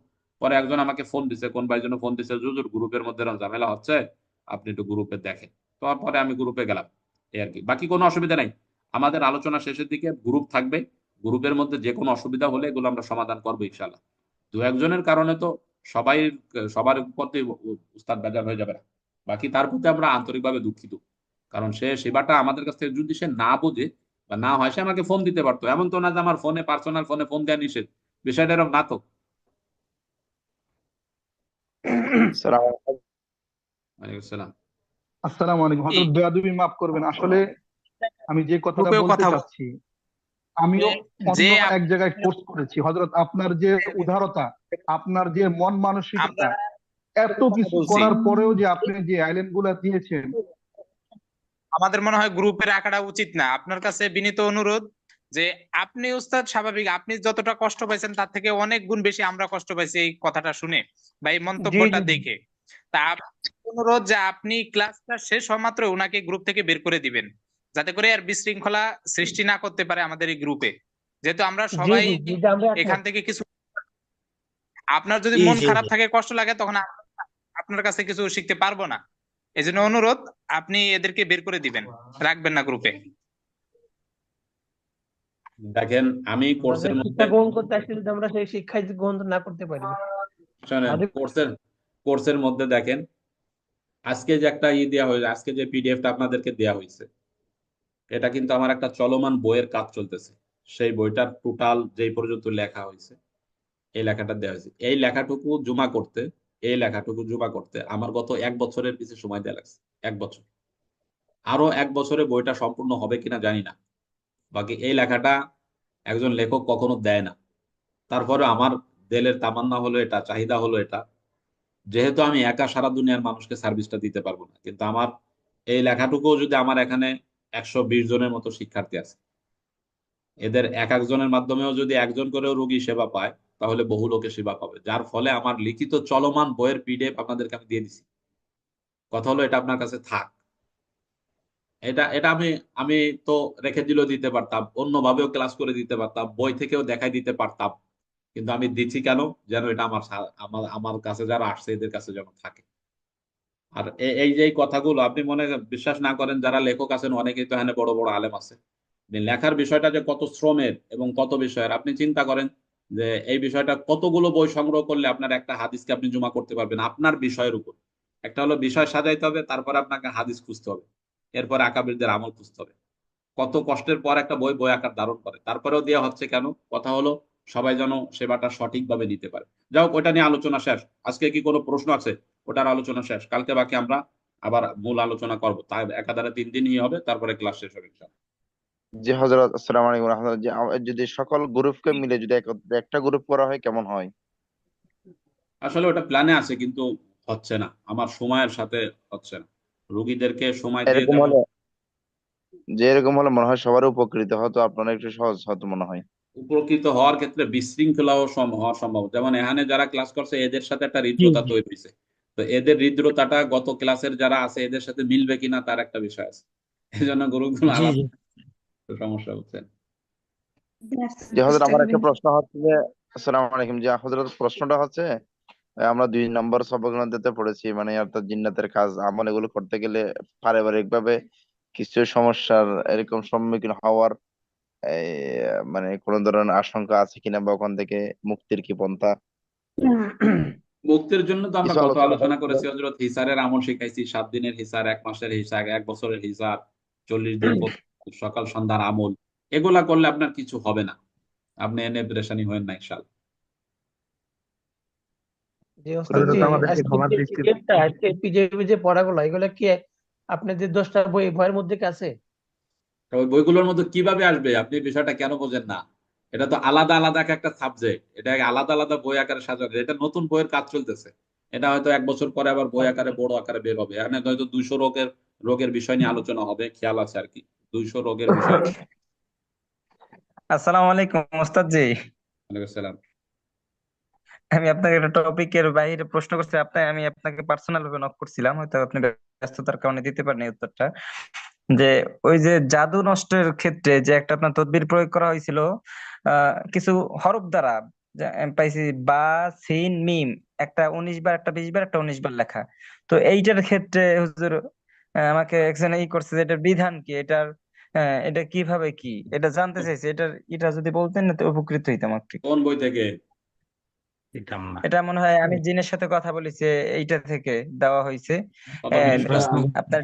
S1: পরে একজন আমাকে ফোন দিছে, কোন ভাই জন্য ফোন দিছে, হুজুর গ্রুপের মধ্যে এরকম ঝামেলা হচ্ছে, আপনি একটু গ্রুপে দেখেন। তারপরে আমি গ্রুপে গেলাম, এই আর কি। বাকি কোনো অসুবিধা নাই, আমাদের আলোচনা শেষের দিকে গ্রুপ থাকবে, গ্রুপের মধ্যে যে কোনো অসুবিধা হলে এগুলো আমরা সমাধান করবো ইনশাল্লাহ। দু একজনের কারণে তো সবাই সবার প্রতি উস্তাদ বেজার হয়ে যাবে না। বাকি তার প্রতি আমরা আন্তরিকভাবে দুঃখিত, কারণ সে সেবাটা আমাদের কাছ থেকে যদি সে না বোঝে বা না হয়, সে আমাকে ফোন দিতে পারতো। এমন তো না যে আমার ফোনে পার্সোনাল ফোনে ফোন দেওয়া নিষেধ, বিষয়টা এরকম না তো।
S10: সালাম
S1: ওয়ালাইকুম আসসালাম।
S9: আসসালামু আলাইকুম
S11: জি,
S9: হযরত, বেয়াদবি মাফ করবেন, আসলে আমি যে কথাটা
S11: গ্রুপেও
S9: বলতে
S11: কথা
S9: চাচ্ছি, আমিও
S11: যে
S9: অন্য এক জায়গায় কোর্স করেছি হযরত। আপনার যে উদারতা, আপনার যে মন
S11: আমরা
S9: মানসিকতা, এত
S11: একটা কথা
S9: কিছু
S11: বলছি,
S9: করার পরেও যে আপনি যে আইল্যান্ড গুলা দিয়েছেন,
S11: আমাদের মনে হয় গ্রুপে রাখাটা উচিত না। আপনার কাছে বিনীত অনুরোধ যে আপনি উস্তাদ স্বাভাবিক, আপনি যতটা কষ্ট পাইছেন তার থেকে অনেক গুণ বেশি আমরা কষ্ট পাইছি এই কথাটা শুনে বা এই
S8: জি
S11: মন্তব্যটা
S8: জি জি।
S11: দেখে। তা অনুরোধ যে আপনি ক্লাসটা শেষ হওয়া মাত্র ওনাকে গ্রুপ থেকে বের করে দিবেন, যাতে করে আর বিশৃঙ্খলা সৃষ্টি না করতে পারে আমাদের এই গ্রুপে, যেহেতু আমরা
S8: জি
S11: সবাই
S8: জি জি, আমরা
S11: এখান
S8: একমত।
S11: থেকে কিছু। আপনার যদি
S6: জি
S11: মন
S6: জি
S11: খারাপ
S6: জি
S11: থাকে, কষ্ট লাগে, তখন আপনার কাছে কিছু শিখতে পারবো না। এজন্য অনুরোধ, আপনি এদেরকে বের করে দিবেন, রাখবেন না গ্রুপে।
S1: দেখেন, আমি
S8: আমরা যে
S1: কোর্সের
S8: শিক্ষা
S1: মধ্যে,
S8: গ্রহণ করতে আসছি, যদি আমরা সেই শিক্ষায় গ্রহণ না করতে পারি,
S1: শোনেন,
S8: আমাদের
S1: কোর্সের মধ্যে দেখেন, আজকে যে একটা দেওয়া হয়েছে, আজকে যে পিডিএফটা আপনাদেরকে দেওয়া হয়েছে, এটা কিন্তু আমার একটা চলমান বইয়ের কাজ চলতেছে। সেই বইটার টোটাল যেই পর্যন্ত লেখা হয়েছে, এই লেখাটা দেওয়া হয়েছে। এই লেখাটুকু জমা করতে আমার গত 1 বছরের পিছু সময় দেওয়া লাগছে। 1 বছর। আরো 1 বছরে বইটা সম্পূর্ণ হবে কিনা জানি না। বাকি এই লেখাটা একজন লেখক কখনো দেয় না। তারপরে আমার দিলের তামান্না হলো এটা, চাহিদা হলো এটা, যেহেতু আমি একা সারা দুনিয়ার মানুষকে সার্ভিসটা দিতে পারবো না, কিন্তু আমার এই লেখাটুকুও যদি, আমার এখানে 120 জনের মতো শিক্ষার্থী আছে, এদের এক একজনের মাধ্যমেও যদি একজন করেও রোগী সেবা পায়, তাহলে বহু লোকে সেবা পাবে। যার ফলে আমার লিখিত চলমান বইয়ের পিডিএফ আপনাদেরকে আমি দিয়ে দিছি। কথা হলো, এটা আপনার কাছে থাক। এটা এটা আমি আমি তো রেখে দিলেও দিতে পারতাম, অন্যভাবেও ক্লাস করে দিতে পারতাম, বই থেকেও দেখাই দিতে পারতাম, কিন্তু আমি দিচ্ছি কেন? যেন এটা আমার আমার কাছে যারা আসছে এদের কাছে যেন থাকে। আর এই যে এই কথাগুলো আপনি মনে বিশ্বাস না করেন, যারা লেখক আছেন অনেকেই তো এখানে বড় বড় আলেম আছে, যে লেখার বিষয়টা যে কত শ্রমের এবং কত বিষয়ের, আপনি চিন্তা করেন যে এই বিষয়টা কতগুলো বই সংগ্রহ করলে আপনার একটা হাদিসকে আপনি জমা করতে পারবেন আপনার বিষয়ের উপর। একটা হলো বিষয় সাজাইতে হবে, তারপরে আপনাকে হাদিস খুঁজতে হবে, এরপরে আকাবিরদের আমল খুঁজতে হবে। কত কষ্টের পর একটা বই বই আকার ধারণ করে, তারপরেও দেওয়া হচ্ছে কেন? কথা হলো সবাই যেন সেবাটা সঠিকভাবে নিতে পারে। যাই হোক, ওটা নিয়ে আলোচনা শেষ। আজকে কি কোনো প্রশ্ন আছে? ওটার আলোচনা শেষ। কালকে বাকি আমরা আবার মূল আলোচনা করবো, তাই একাধারে 3 দিনই হবে, তারপরে ক্লাস শেষ হবে ইনশাআল্লাহ।
S10: জি হযরত, আসসালামু আলাইকুম রাহমাতুল্লাহ। যে যদি সকল গ্রুপকে মিলে যদি একটা গ্রুপ করা হয় কেমন হয়?
S1: আসলে ওটা প্ল্যানে আছে, কিন্তু হচ্ছে না, আমার সময়ের সাথে হচ্ছে না। রোগীদেরকে সময় দিয়ে
S10: এরকম
S1: যেমন
S10: হলে এরকম হলে মনে হয় সবার উপকৃত হতো, আপনার একটু সহজ হতো মনে হয়।
S1: উপকৃত হওয়ার ক্ষেত্রে বিশৃঙ্খলাও হওয়া সম্ভব। যেমন এখানে যারা ক্লাস করছে এদের সাথে একটা
S3: জি
S1: হৃদ্রতা
S3: জি।
S1: তৈরি হয়েছে, তো এদের হৃদ্রতাটা গত ক্লাসের যারা আছে এদের সাথে মিলবে কিনা তার একটা বিষয় আছে। এই জন্য গ্রুপগুলো
S3: জি
S1: আলাদা,
S3: জি।
S1: সমস্যা হচ্ছে।
S10: যে হযরত, আমার একটা প্রশ্ন হচ্ছে যে, আসসালামু আলাইকুম, যে হযরত প্রশ্নটা হচ্ছে, আমরা 2 নম্বর সবগুলোতে পড়েছি, মানে অর্থাৎ জিন্নাতের কাজ আমল এগুলো করতে গেলে পারিবারিক ভাবে কিছু সমস্যার এরকম সম্মুখীন হওয়ার এই, মানে কোন ধরনের আশঙ্কা আছে কিনা, বা ওখান থেকে মুক্তির কি পন্থা,
S1: মুক্তির জন্য তো আমরা
S10: কিছু
S1: কত
S10: আলোচনা
S1: আলোচনা
S10: হয়েছিল।
S1: করেছি হযরত। হিসারের আমল শিখাইছি, 7 দিনের হিসার, 1 মাসের হিসার, 1 বছরের হিসার, 40 দিন সকাল সন্ধ্যার আমল। এগুলা করলে আপনার কিছু হবে না, আপনি এনে পেরেশানি হবেন না ইনশাআল্লাহ।
S8: যে ওস্তাদ জি,
S4: হযরত আমাদেরকে
S8: আজকে
S4: ক্ষমা
S8: যে
S4: দৃষ্টি,
S8: পিডিএফটা, আজকে পিডিএফ যে পড়াগুলো, এগুলো কি আপনাদের 10টা বইয়ের মধ্যে কি আছে?
S1: তো ওই বইগুলোর মধ্যে কিভাবে আসবে? আপনি বিষয়টা কেন বোঝেন না? এটা তো আলাদা আলাদা একটা সাবজেক্ট, এটা আলাদা আলাদা বই আকারে সাজানো, এটা নতুন বইয়ের কাজ চলতেছে। এটা হয়তো 1 বছর পরে আবার বই আকারে বড় আকারে বের হবে। এখানে হয়তো 200 রোগের বিষয় নিয়ে আলোচনা হবে, খেয়াল আছে আর কি, 200 রোগের বিষয়।
S12: আসসালামু আলাইকুম ওস্তাদ জি।
S1: ওয়ালাইকুম আসসালাম।
S12: আমি আপনাকে একটা টপিকের বাইরে প্রশ্ন করছি, আমি আপনাকে পার্সোনাল ভাবে নক করছিলাম, হয়তো আপনি ব্যস্ততার কারণে দিতে পারেন এই উত্তরটা। যে ওই যে জাদু নষ্টের ক্ষেত্রে যে একটা আপনার তদবির প্রয়োগ করা হয়েছিল, কিছু হরফ দ্বারা, আমি পাইছি বা, সিন, মিম, একটা 19 বার, একটা 20 বার, একটা 19 বার লেখা। তো এইটার ক্ষেত্রে হুজুর আমাকে একজন করছে যে এটার বিধান কি, এটা কিভাবে কি, এটা জানতে চাইছে। এটা যদি বলতেন না তো উপকৃত হইতাম আর কি।
S1: কোন বই থেকে?
S12: এটা মনে হয় আমি জিনের সাথে কথা বলেছি, এইটা থেকে দেওয়া হয়েছে।
S1: কত
S12: And
S1: পৃষ্ঠা?
S12: আপনার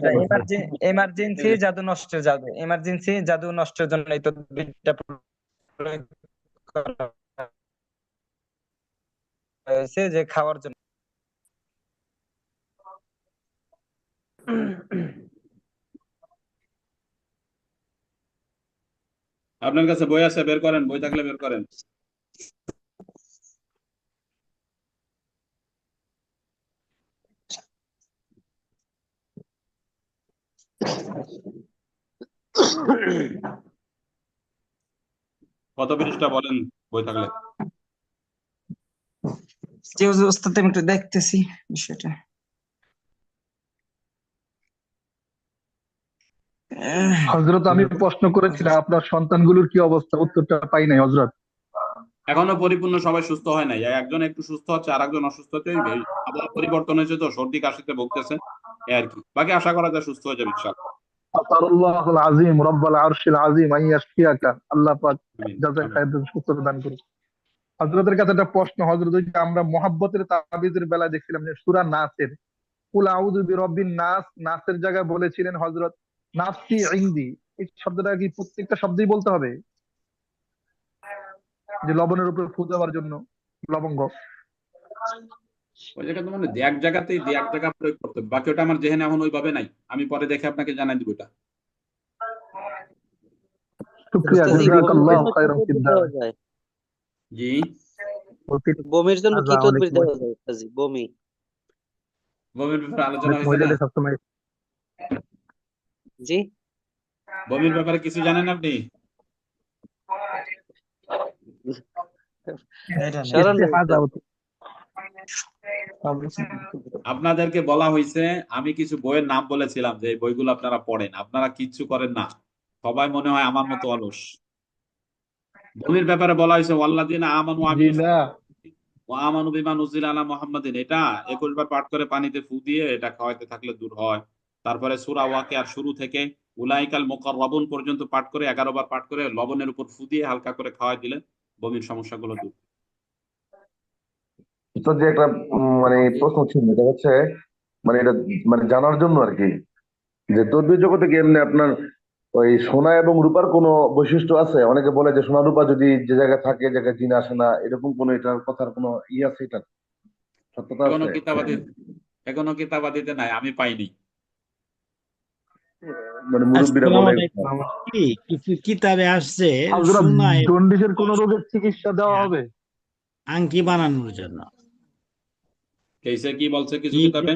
S12: এমার্জেন্সি জাদু নষ্টের এমার্জেন্সি জাদু নষ্টের জন্য এই তদবিরটা প্রয়োগ করা হয়েছে, যে খাওয়ার জন্য।
S1: আপনার কাছে বই আছে, বের করেন, বই থাকলে বের করেন। কত পৃষ্ঠা বলেন বই থাকলে?
S12: জি ওস্তাদ, আমি একটু দেখতেছি বিষয়টা।
S9: হজরত আমি প্রশ্ন করেছিলাম আপনার সন্তানগুলোর কি অবস্থা, উত্তরটা পাই নাই হজরত।
S1: এখনো পরিপূর্ণ সবাই সুস্থ হয় নাই, একজন একটু সুস্থ হচ্ছে, আর একজন অসুস্থ হচ্ছে। ওই আবহাওয়া পরিবর্তন হয়েছে তো, সর্দি কাশিতে ভুগতেছে, এই আর কি। বাকি আশা করা যায় সুস্থ হয়ে যাবে ইনশাআল্লাহ।
S9: আসাদুল্লাহুল আজিম রব্বুল আরশিল আজিম আন ইয়াশফিয়াকা, আল্লাহ পাক
S1: আমিন
S9: জাযাক
S1: আমিন।
S9: খায়র সুস্থতা দান করুন। হযরতের কাছে একটা প্রশ্ন হযরত, ওই যে আমরা মুহাব্বতের তাবিজের বেলায় দেখছিলাম যে সূরা নাসের কুল আউযু বিরাব্বিন নাস, নাসের জায়গায় বলেছিলেন হযরত নাফসি ইনদি, এই শব্দটা কি প্রত্যেকটা শব্দেই বলতে হবে? যে লবণের উপরে ফু দেওয়ার জন্য লবঙ্গ।
S1: ওই জায়গাতে মানে এক জায়গাতেই এক জায়গা প্রয়োগ করতে হবে, বাকি ওটা আমার জেহেনে এখন ওইভাবে নাই। আমি পরে দেখে আপনাকে জানাই দিব এটা।
S9: শুকরিয়া,
S13: উস্তাদ জি, বমির
S9: জাযাকাল্লাহু
S13: জন্য কি
S9: খায়রান
S13: তদবির
S9: ফিদ্দার।
S13: দেওয়া যায়?
S1: জি,
S13: বমির জন্য কি
S9: আচ্ছা, অনেক
S13: তদবির দেওয়া যায় উস্তাদ জি? বমি
S1: বমির ব্যাপারে আলোচনা
S9: অনেক
S1: হয়েছে না?
S9: মহিলাদের সবসময়
S13: জি,
S1: বমির ব্যাপারে কিছু জানেন আপনি?
S13: স্মরণ নেই
S9: ইস্তেহাজা
S13: উস্তাদ।
S1: আপনাদেরকে বলা হয়েছে, আমি কিছু বইয়ের নাম বলেছিলাম যে এই বইগুলো আপনারা পড়েন, আপনারা কিচ্ছু করেন না, সবাই মনে হয় আমার মতো অলস। বমির ব্যাপারে বলা হয়েছে ওয়াল্লাযিনা আমানু ওয়া
S9: জি
S1: আমিলুস
S9: না।
S1: ওয়া আমানু বিমা নুজিলা আলা মুহাম্মাদিন, এটা 21 বার পাঠ করে পানিতে ফু দিয়ে এটা খাওয়াইতে থাকলে দূর হয়। তারপরে সূরা ওয়াকিয়ার শুরু থেকে উলাইকাল মুকাররাবুন পর্যন্ত পাঠ করে 11 বার পাঠ করে লবণের উপর ফু দিয়ে হালকা করে খাওয়াই দিলে বমির সমস্যাগুলো দূর।
S5: তো যে একটা মানে প্রশ্ন ছিল, এটা হচ্ছে মানে এটা মানে জানার জন্য আর কি, যে তদ্বির জগতে কি এমনি আপনার ওই সোনা এবং রূপার কোনো বৈশিষ্ট্য আছে? অনেকে বলে যে সোনা রূপা যদি যে জায়গায় থাকে জায়গায় জিন আসে না, এরকম কোন এটার কথার কোনো আছে, এটার সত্যতা
S1: এখনো
S5: আছে?
S1: কিতাবাদিতে নাই, আমি পাইনি।
S5: মানে মুরব্বীরা
S6: আসসালামু
S5: বলে।
S6: আলাইকুম। কি কিছু কিতাবে আসছে
S9: হযরত
S6: সোনা
S9: জন্ডিসের কোন রোগের চিকিৎসা দেওয়া হবে?
S6: আংটি বানানোর জন্য।
S1: কেসে কি বলছে কিছু
S6: কি
S1: কিতাবে?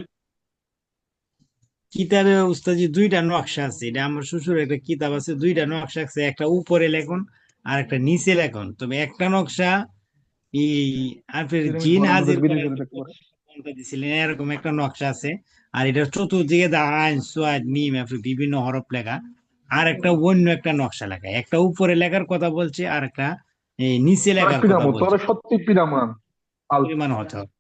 S6: কিতাবে উস্তাজি দুইটা নকশা আছে, এটা আমার শ্বশুরের একটা কিতাব আছে, দুইটা নকশা আছে, একটা উপরে লেখন আর একটা নিচে লেখন। তবে একটা নকশা এই আপনার
S9: পিরামিড
S6: জিন
S9: বানানোর
S6: হাজির
S9: ভিডিও
S6: করার
S9: করে দেখতে পারে।
S6: ক্ষমতা দিছিলেন, এরকম একটা নকশা আছে। আর এটা চতুর্দিকে আইন সোয়াদ মিম আপনার বিভিন্ন হরফ লেখা, আর একটা অন্য একটা নকশা লেখা, একটা উপরে লেখার কথা বলছে আর একটা এই নিচে লেখার কথা
S9: পিরামো
S6: বলছে।
S9: তোরা সত্যি পিরামান
S6: পরিমাণ হতে হবে।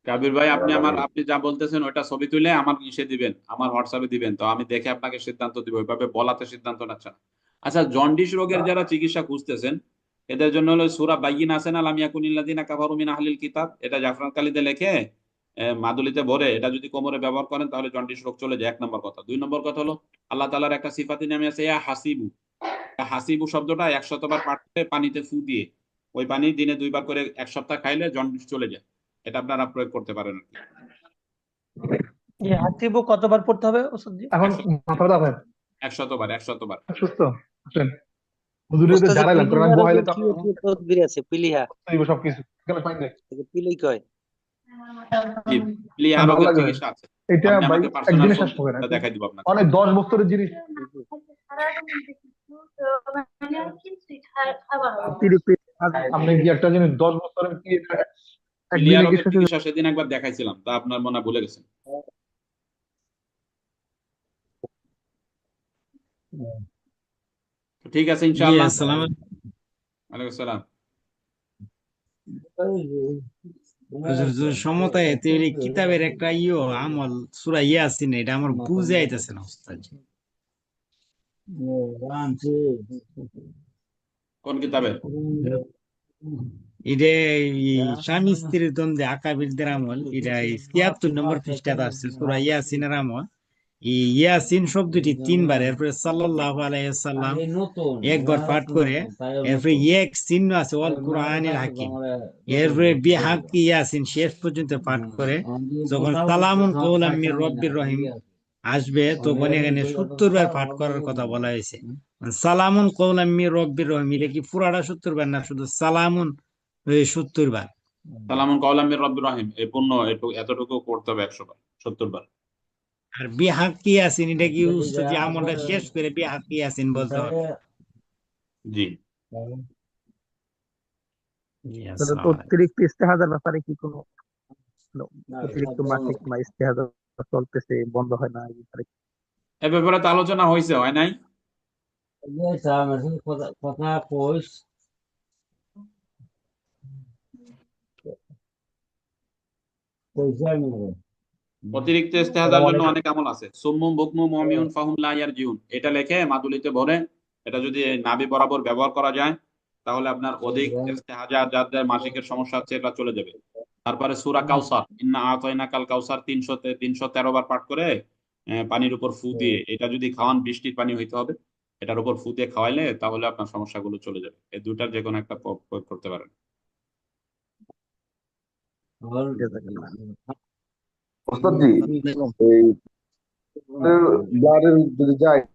S1: কাবির ভাই, আপনি যা বলতেছেন ওটা ছবি তুলে আমার ইসে দিবেন, আমার হোয়াটসঅ্যাপে দিবেন, তো আমি দেখে আপনাকে সিদ্ধান্ত দিব। ওইভাবে বলাতে সিদ্ধান্ত নিচ্ছে না। আচ্ছা, জন্ডিস রোগের যারা চিকিৎসা খুঁজতেছেন এদের জন্য হলো সূরা বাইয়িন আছে না, লাম ইয়াকুনিল্লাযিনা কাফারু মিন আহলিল কিতাব, এটা জাফরান কালিতে লিখে মাদুলিতে ভরে এটা যদি কোমরে ব্যবহার করেন তাহলে জন্ডিস রোগ চলে যায়। 1 নম্বর কথা। 2 নম্বর কথা হলো আল্লাহ তাআলার একটা সিফাতি নামে আছে ইয়া হাসিবু। হাসিবু শব্দটা 100 বার পাঠ করে পানিতে ফু দিয়ে ওই পানি দিনে 2 বার করে 1 সপ্তাহ খাইলে জন্ডিস চলে যায়। এটা আপনারা প্রয়োগ করতে পারেন আর কি।
S8: এই হাসিবু কতবার পড়তে হবে উস্তাদ জি?
S9: এখন মাথা ব্যথা
S1: 100 বার 100 বার।
S9: সুস্থ আছেন? হুজুরে তো
S13: উস্তাদ জি,
S9: দাঁড়াইলাম, কারণ আমি
S13: পিলিহারও
S9: বহাইলে
S13: যে
S9: তো
S13: কি কি তদবির আছে? পিলিহা,
S9: সবকিছু এখানে পাই নাই।
S13: পিলি কয়?
S1: জি, পিলিয়া
S9: ভালো
S1: রোগের
S9: লাগে
S1: চিকিৎসা আছে।
S9: এটা
S1: আপনি
S9: ভাই,
S1: আমাকে পার্সোনাল
S9: একদিনে
S1: ফোন
S9: শেষ হবে না,
S1: দিন, দেখাই দিব আপনাকে।
S9: অনেক 10 বছরের জিনিস। আপনি কি একটা জিনিস 10 বছরের কি
S1: পিলিয়া
S9: একদিনে কি
S1: রোগের
S9: শেষ হয়ে
S1: চিকিৎসা সেদিন একবার দেখাইছিলাম, তা আপনার মনে হয় ভুলে গেছেন। ঠিক আছে
S6: জি
S1: ইনশাআল্লাহ।
S6: আসসালাম।
S1: ওয়ালাইকুম আসসালাম।
S6: সমতায় তৈরি কিতাবের একটা আমল সূরা ইয়াসিন, এটা আমার বুঝে আইতেছে না উস্তাদ।
S1: কোন কিতাবের?
S6: এটা স্বামী স্ত্রীর দ্বন্দ্বে আকাবিরদের আমল, এটা ৭৩ নম্বর পৃষ্ঠাতে আসছে সূরা ইয়াসিনের আমল। এই ইয়াসিন শব্দটি 3 বার, এরপরে সাল্লাল্লাহু আলাইহি ওয়াসাল্লাম একবার পাঠ করে, এরপরে এক চিহ্ন আছে ওয়াল কুরআনিল হাকিম, এরপরে বিহাক্কি ইয়াসিন শেষ পর্যন্ত পাঠ করে, যখন সালামুন কাওলাম মির রব্বির রহিম আসবে, তখন এখানে 70 বার পাঠ করার কথা বলা হয়েছে। সালামুন কওলাম মির রব্বির রহিম, এটা কি পুরাটা 70 বার না শুধু সালামুন 70 বার?
S1: সালামুন কাওলাম মির রব্বির রহিম, এই পূর্ণ এতটুকু করতে হবে 100 বার, 70 বার।
S6: আর বিহাক্কি ইয়াসিন, এটা কি উস্তাদ যে আমলটা শেষ করে বিহাক্কি ইয়াসিন বলতে হবে?
S1: জি।
S6: জি,
S4: তো
S6: আসসালামু আলাইকুম।
S4: অতিরিক্ত ইস্তেহাজার ব্যাপারে কি কোনো অতিরিক্ত মাসিক বা ইস্তেহাজার চলতেছে, বন্ধ হয় না, এই ব্যাপারে
S1: এ ব্যাপারে তো আলোচনা হয়েছে, হয় নাই? অতিরিক্ত ইস্তেহাজার জন্য অনেক আমল আছে। সুম্মুম বুকমুম উমিয়ুন ফাহুম লা ইয়ারজিউন, এটা লেখে মাদুলিতে ভরে, এটা যদি নাভি বরাবর ব্যবহার করা যায় তাহলে আপনার অধিক ইস্তেহাজা, যাদের মাসিকের সমস্যা আছে, এটা চলে যাবে। তারপরে সূরা কাউসার, ইন্না আতাইনাকাল কাউসার 313 বার পাঠ করে পানির উপর ফু দিয়ে, এটা যদি খাওয়ান, বৃষ্টির পানি হইতে হবে, এটার উপর ফু দিয়ে খাওয়াইলে তাহলে আপনার সমস্যাগুলো চলে যাবে। এই দুইটার যে কোনো একটা প্রয়োগ করতে পারেন।
S4: জাযাকাল্লাহ।
S5: ওস্তাদ জি, এই ব্লাডের যদি যায়